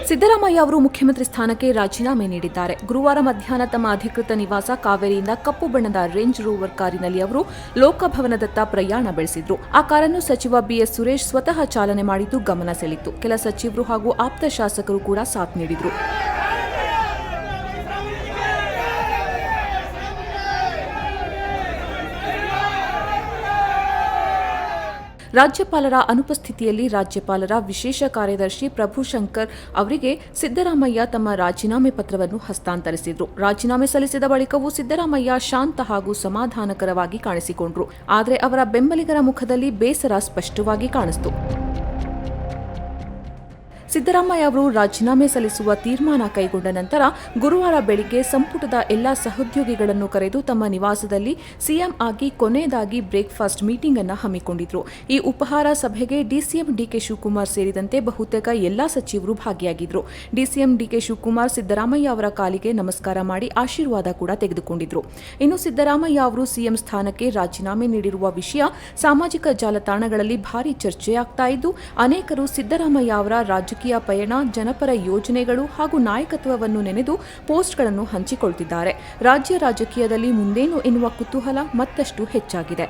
ಸಿದ್ದರಾಮಯ್ಯ ಅವರು ಮುಖ್ಯಮಂತ್ರಿ ಸ್ಥಾನಕ್ಕೆ ರಾಜೀನಾಮೆ ನೀಡಿದ್ದಾರೆ. ಗುರುವಾರ ಮಧ್ಯಾಹ್ನ ತಮ್ಮ ಅಧಿಕೃತ ನಿವಾಸ ಕಾವೇರಿಯಿಂದ ಕಪ್ಪು ಬಣ್ಣದ ರೇಂಜ್ ರೋವರ್ ಕಾರಿನಲ್ಲಿ ಅವರು ಲೋಕಭವನದತ್ತ ಪ್ರಯಾಣ ಬೆಳೆಸಿದ್ರು. ಆ ಕಾರನ್ನು ಸಚಿವ ಬಿಎಸ್ ಸುರೇಶ್ ಸ್ವತಃ ಚಾಲನೆ ಮಾಡಿದ್ದು ಗಮನ ಸೆಳೆಯಿತು. ಕೆಲ ಸಚಿವರು ಹಾಗೂ ಆಪ್ತ ಶಾಸಕರು ಕೂಡ ಸಾಥ್ ನೀಡಿದ್ರು. ರಾಜ್ಯಪಾಲರ ಅನುಪಸ್ಥಿತಿಯಲ್ಲಿ ರಾಜ್ಯಪಾಲರ ವಿಶೇಷ ಕಾರ್ಯದರ್ಶಿ ಪ್ರಭುಶಂಕರ್ ಅವರಿಗೆ ಸಿದ್ದರಾಮಯ್ಯ ತಮ್ಮ ರಾಜೀನಾಮೆ ಪತ್ರವನ್ನು ಹಸ್ತಾಂತರಿಸಿದ್ರು. ರಾಜೀನಾಮೆ ಸಲ್ಲಿಸಿದ ಬಳಿಕವೂ ಸಿದ್ದರಾಮಯ್ಯ ಶಾಂತ ಹಾಗೂ ಸಮಾಧಾನಕರವಾಗಿ ಕಾಣಿಸಿಕೊಂಡ್ರು. ಆದರೆ ಅವರ ಬೆಂಬಲಿಗರ ಮುಖದಲ್ಲಿ ಬೇಸರ ಸ್ಪಷ್ಟವಾಗಿ ಕಾಣಿಸಿತು. ಸಿದ್ದರಾಮಯ್ಯ ಅವರು ರಾಜೀನಾಮೆ ಸಲ್ಲಿಸುವ ತೀರ್ಮಾನ ಕೈಗೊಂಡ ನಂತರ ಗುರುವಾರ ಬೆಳಿಗ್ಗೆ ಸಂಪುಟದ ಎಲ್ಲಾ ಸಹೋದ್ಯೋಗಿಗಳನ್ನು ಕರೆದು ತಮ್ಮ ನಿವಾಸದಲ್ಲಿ ಸಿಎಂ ಆಗಿ ಕೊನೆಯದಾಗಿ ಬ್ರೇಕ್ಫಾಸ್ಟ್ ಮೀಟಿಂಗ್ ಅನ್ನು ಹಮ್ಮಿಕೊಂಡಿದ್ರು. ಈ ಉಪಹಾರ ಸಭೆಗೆ ಡಿಸಿಎಂ ಡಿಕೆ ಶಿವಕುಮಾರ್ ಸೇರಿದಂತೆ ಬಹುತೇಕ ಎಲ್ಲಾ ಸಚಿವರು ಭಾಗಿಯಾಗಿದ್ರು. ಡಿಸಿಎಂ ಡಿಕೆ ಶಿವಕುಮಾರ್ ಸಿದ್ದರಾಮಯ್ಯ ಅವರ ಕಾಲಿಗೆ ನಮಸ್ಕಾರ ಮಾಡಿ ಆಶೀರ್ವಾದ ಕೂಡ ತೆಗೆದುಕೊಂಡಿದ್ರು. ಇನ್ನು ಸಿದ್ದರಾಮಯ್ಯ ಅವರು ಸಿಎಂ ಸ್ಥಾನಕ್ಕೆ ರಾಜೀನಾಮೆ ನೀಡಿರುವ ವಿಷಯ ಸಾಮಾಜಿಕ ಜಾಲತಾಣಗಳಲ್ಲಿ ಭಾರೀ ಚರ್ಚೆಯಾಗ್ತಾ ಇದ್ದು, ಅನೇಕರು ಸಿದ್ದರಾಮಯ್ಯ ಅವರ ರಾಜಕೀಯ ಪಯಣ, ಜನಪರ ಯೋಜನೆಗಳು ಹಾಗೂ ನಾಯಕತ್ವವನ್ನು ನೆನೆದು ಪೋಸ್ಟ್ಗಳನ್ನು ಹಂಚಿಕೊಳ್ತಿದ್ದಾರೆ. ರಾಜ್ಯ ರಾಜಕೀಯದಲ್ಲಿ ಮುಂದೇನು ಎನ್ನುವ ಕುತೂಹಲ ಮತ್ತಷ್ಟು ಹೆಚ್ಚಾಗಿದೆ.